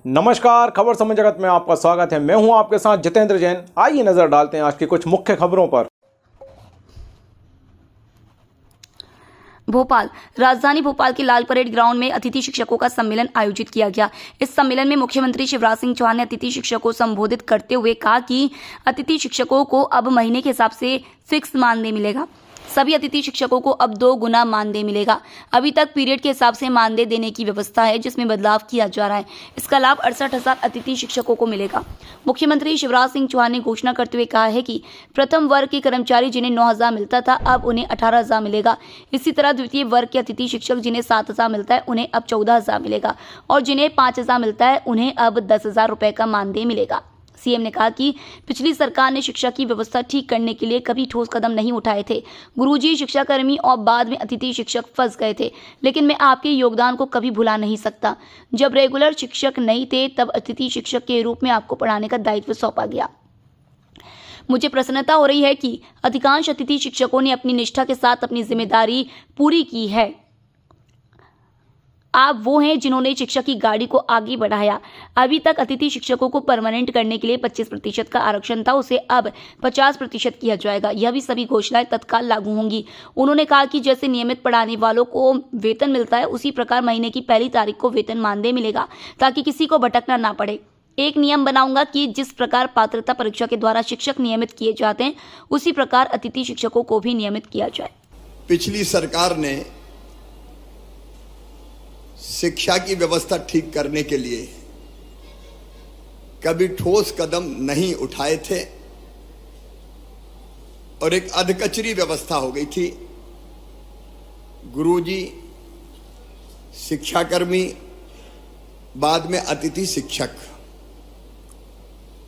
नमस्कार, खबर समय जगत में आपका स्वागत है। मैं हूं आपके साथ जितेंद्र जैन। आइए नजर डालते हैं आज की कुछ मुख्य खबरों पर। भोपाल। राजधानी भोपाल के लाल परेड ग्राउंड में अतिथि शिक्षकों का सम्मेलन आयोजित किया गया। इस सम्मेलन में मुख्यमंत्री शिवराज सिंह चौहान ने अतिथि शिक्षकों को संबोधित करते हुए कहा कि अतिथि शिक्षकों को अब महीने के हिसाब से फिक्स मानदेय मिलेगा। सभी अतिथि शिक्षकों को अब 2 गुना मानदेय मिलेगा। अभी तक पीरियड के हिसाब से मानदेय देने की व्यवस्था है, जिसमें बदलाव किया जा रहा है। इसका लाभ 68,000 अतिथि शिक्षकों को मिलेगा। मुख्यमंत्री शिवराज सिंह चौहान ने घोषणा करते हुए कहा है कि प्रथम वर्ग के कर्मचारी जिन्हें 9,000 मिलता था, अब उन्हें 18,000 मिलेगा। इसी तरह द्वितीय वर्ग के अतिथि शिक्षक जिन्हें 7,000 मिलता है, उन्हें अब 14,000 मिलेगा और जिन्हें 5,000 मिलता है, उन्हें अब 10,000 रुपए का मानदेय मिलेगा। सीएम ने कहा कि पिछली सरकार ने शिक्षा की व्यवस्था ठीक करने के लिए कभी ठोस कदम नहीं उठाए थे। गुरुजी, शिक्षाकर्मी और बाद में अतिथि शिक्षक फंस गए थे, लेकिन मैं आपके योगदान को कभी भुला नहीं सकता। जब रेगुलर शिक्षक नहीं थे, तब अतिथि शिक्षक के रूप में आपको पढ़ाने का दायित्व सौंपा गया। मुझे प्रसन्नता हो रही है कि अधिकांश अतिथि शिक्षकों ने अपनी निष्ठा के साथ अपनी जिम्मेदारी पूरी की है। आप वो हैं जिन्होंने शिक्षा की गाड़ी को आगे बढ़ाया। अभी तक अतिथि शिक्षकों को परमानेंट करने के लिए 25% का आरक्षण था, उसे अब 50% किया जाएगा। यह भी सभी घोषणाएं तत्काल लागू होंगी। उन्होंने कहा कि जैसे नियमित पढ़ाने वालों को वेतन मिलता है, उसी प्रकार महीने की पहली तारीख को वेतन मानदेय मिलेगा, ताकि किसी को भटकना ना पड़े। एक नियम बनाऊंगा कि जिस प्रकार पात्रता परीक्षा के द्वारा शिक्षक नियमित किए जाते हैं, उसी प्रकार अतिथि शिक्षकों को भी नियमित किया जाए। पिछली सरकार ने शिक्षा की व्यवस्था ठीक करने के लिए कभी ठोस कदम नहीं उठाए थे और एक अधकचरी व्यवस्था हो गई थी। गुरुजी, शिक्षाकर्मी, बाद में अतिथि शिक्षक,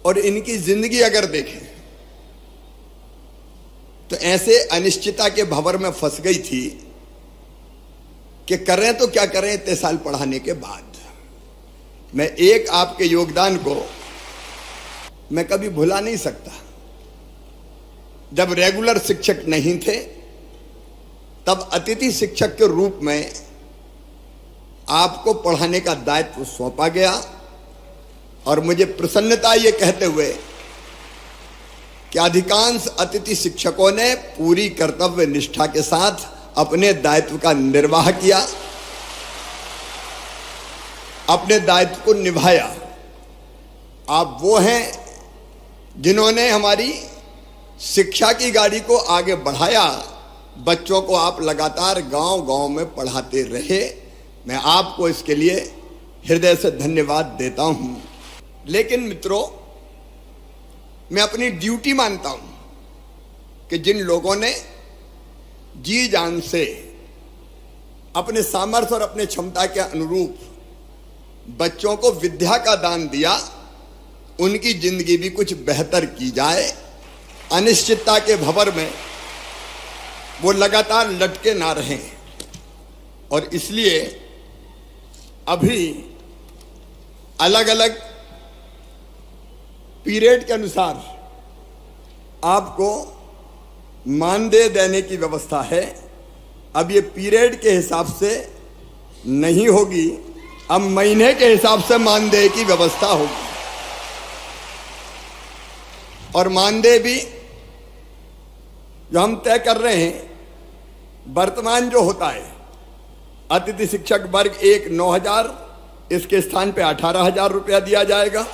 और इनकी जिंदगी अगर देखें तो ऐसे अनिश्चितता के भंवर में फंस गई थी कि करें तो क्या करें इतने साल पढ़ाने के बाद। मैं एक आपके योगदान को मैं कभी भुला नहीं सकता। जब रेगुलर शिक्षक नहीं थे, तब अतिथि शिक्षक के रूप में आपको पढ़ाने का दायित्व सौंपा गया और मुझे प्रसन्नता ये कहते हुए कि अधिकांश अतिथि शिक्षकों ने पूरी कर्तव्य निष्ठा के साथ अपने दायित्व का निर्वाह किया, अपने दायित्व को निभाया। आप वो हैं जिन्होंने हमारी शिक्षा की गाड़ी को आगे बढ़ाया। बच्चों को आप लगातार गांव-गांव में पढ़ाते रहे। मैं आपको इसके लिए हृदय से धन्यवाद देता हूं। लेकिन मित्रों, मैं अपनी ड्यूटी मानता हूं कि जिन लोगों ने जी जान से अपने सामर्थ्य और अपने क्षमता के अनुरूप बच्चों को विद्या का दान दिया, उनकी जिंदगी भी कुछ बेहतर की जाए। अनिश्चितता के भंवर में वो लगातार लटके ना रहें, और इसलिए अभी अलग अलग पीरियड के अनुसार आपको मानदेय देने की व्यवस्था है। अब ये पीरियड के हिसाब से नहीं होगी, अब महीने के हिसाब से मानदेय की व्यवस्था होगी। और मानदेय भी जो हम तय कर रहे हैं, वर्तमान जो होता है, अतिथि शिक्षक वर्ग 1 9,000, इसके स्थान पे 18,000 रुपया दिया जाएगा।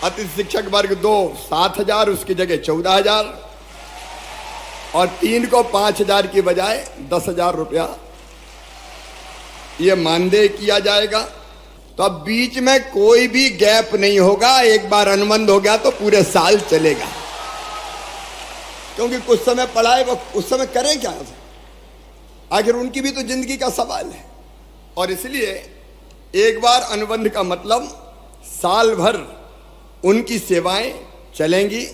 अतिथि शिक्षक वर्ग 2 7,000, उसकी जगह 14,000, और 3 को 5,000 की बजाय 10,000 रुपया ये मानदेय किया जाएगा। तो अब बीच में कोई भी गैप नहीं होगा। एक बार अनुबंध हो गया तो पूरे साल चलेगा, क्योंकि कुछ समय पढ़ाए वो उस समय करें क्या, आखिर उनकी भी तो जिंदगी का सवाल है। और इसलिए एक बार अनुबंध का मतलब साल भर उनकी सेवाएं चलेंगी।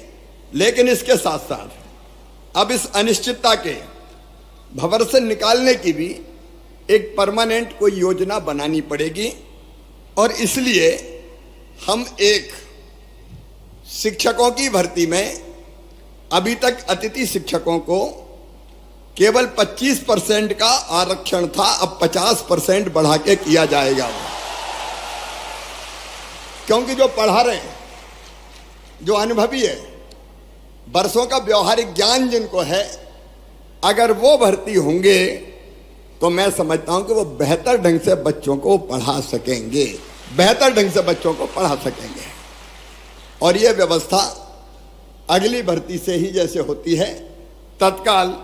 लेकिन इसके साथ साथ अब इस अनिश्चितता के भंवर से निकालने की भी एक परमानेंट कोई योजना बनानी पड़ेगी। और इसलिए हम एक शिक्षकों की भर्ती में अभी तक अतिथि शिक्षकों को केवल 25% का आरक्षण था, अब 50% बढ़ा के किया जाएगा। क्योंकि जो पढ़ा रहे हैं, जो अनुभवी है, वर्षों का व्यवहारिक ज्ञान जिनको है, अगर वो भर्ती होंगे तो मैं समझता हूं कि वो बेहतर ढंग से बच्चों को पढ़ा सकेंगे, बेहतर ढंग से बच्चों को पढ़ा सकेंगे। और ये व्यवस्था अगली भर्ती से ही जैसे होती है तत्काल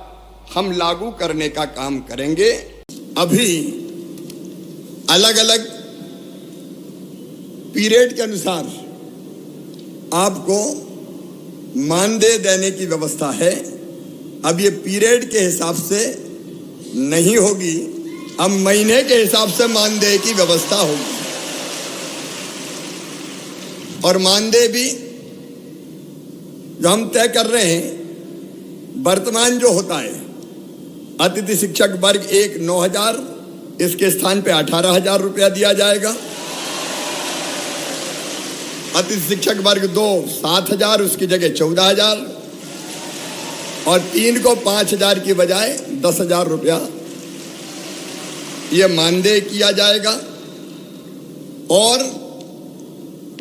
हम लागू करने का काम करेंगे। अभी अलग अलग पीरियड के अनुसार आपको मानदेय देने की व्यवस्था है। अब ये पीरियड के हिसाब से नहीं होगी, अब महीने के हिसाब से मानदेय की व्यवस्था होगी। और मानदेय भी जो हम तय कर रहे हैं, वर्तमान जो होता है अतिथि शिक्षक वर्ग 1 9,000, इसके स्थान पे 18,000 रुपया दिया जाएगा। अतिथि शिक्षक वर्ग 2 7,000, उसकी जगह 14,000, और 3 को 5,000 की बजाय 10,000 रुपया ये मानदेय किया जाएगा। और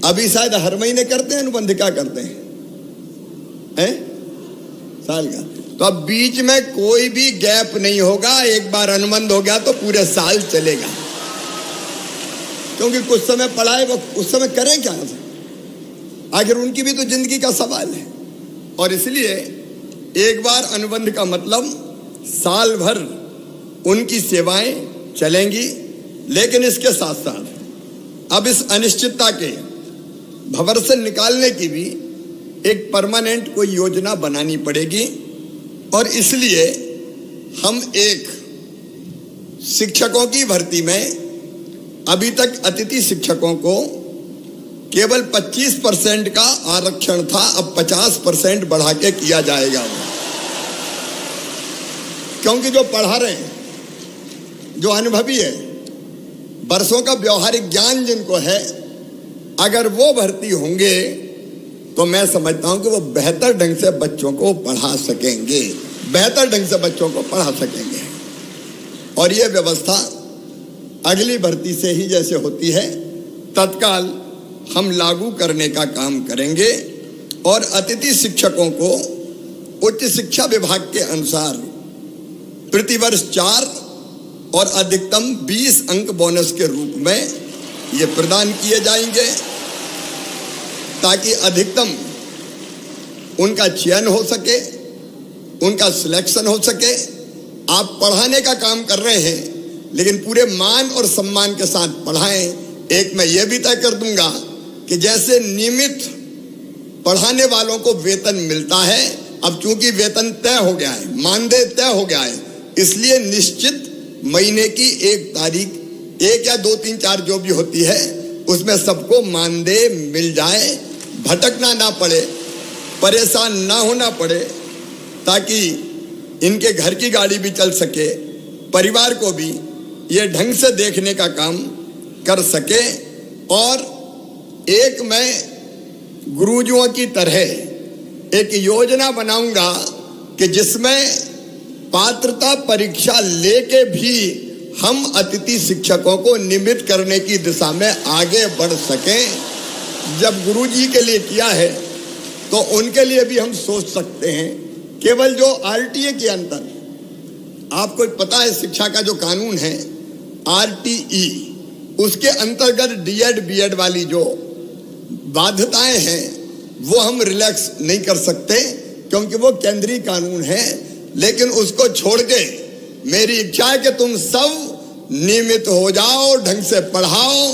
अभी शायद हर महीने करते हैं अनुबंध, क्या करते हैं साल का, तो अब बीच में कोई भी गैप नहीं होगा। एक बार अनुबंध हो गया तो पूरे साल चलेगा, क्योंकि कुछ समय पढ़ाए वो उस समय करें क्या, आखिर उनकी भी तो जिंदगी का सवाल है। और इसलिए एक बार अनुबंध का मतलब साल भर उनकी सेवाएं चलेंगी। लेकिन इसके साथ साथ अब इस अनिश्चितता के भंवर से निकालने की भी एक परमानेंट कोई योजना बनानी पड़ेगी। और इसलिए हम एक शिक्षकों की भर्ती में अभी तक अतिथि शिक्षकों को केवल 25% का आरक्षण था, अब 50% बढ़ा के किया जाएगा। क्योंकि जो पढ़ा रहे हैं, जो अनुभवी है, वर्षों का व्यवहारिक ज्ञान जिनको है, अगर वो भर्ती होंगे तो मैं समझता हूं कि वो बेहतर ढंग से बच्चों को पढ़ा सकेंगे, बेहतर ढंग से बच्चों को पढ़ा सकेंगे। और ये व्यवस्था अगली भर्ती से ही जैसे होती है तत्काल हम लागू करने का काम करेंगे। और अतिथि शिक्षकों को उच्च शिक्षा विभाग के अनुसार प्रतिवर्ष 4 और अधिकतम 20 अंक बोनस के रूप में ये प्रदान किए जाएंगे, ताकि अधिकतम उनका चयन हो सके, उनका सिलेक्शन हो सके। आप पढ़ाने का काम कर रहे हैं, लेकिन पूरे मान और सम्मान के साथ पढ़ाएं। एक मैं ये भी तय कर दूंगा कि जैसे नियमित पढ़ाने वालों को वेतन मिलता है, अब चूंकि वेतन तय हो गया है, मानदेय तय हो गया है, इसलिए निश्चित महीने की 1 तारीख, 1 या 2 3 4 जो भी होती है, उसमें सबको मानदेय मिल जाए, भटकना ना पड़े, परेशान ना होना पड़े, ताकि इनके घर की गाड़ी भी चल सके, परिवार को भी ये ढंग से देखने का काम कर सके। और एक मैं गुरुजियों की तरह एक योजना बनाऊंगा कि जिसमें पात्रता परीक्षा लेके भी हम अतिथि शिक्षकों को नियमित करने की दिशा में आगे बढ़ सकें। जब गुरुजी के लिए किया है तो उनके लिए भी हम सोच सकते हैं। केवल जो आरटीए के अंतर, आपको पता है शिक्षा का जो कानून है आरटीई, उसके अंतर्गत डीएड बीएड वाली जो बाध्यताएं हैं वो हम रिलैक्स नहीं कर सकते, क्योंकि वो केंद्रीय कानून है। लेकिन उसको छोड़ के मेरी इच्छा है कि तुम सब नियमित हो जाओ, ढंग से पढ़ाओ,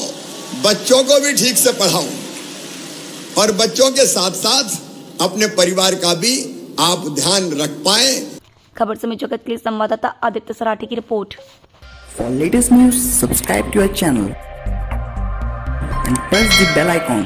बच्चों को भी ठीक से पढ़ाओ, और बच्चों के साथ साथ अपने परिवार का भी आप ध्यान रख पाए। खबर समय जगत के लिए संवाददाता आदित्य सराठी की report. For latest news, subscribe to our channel and press the bell icon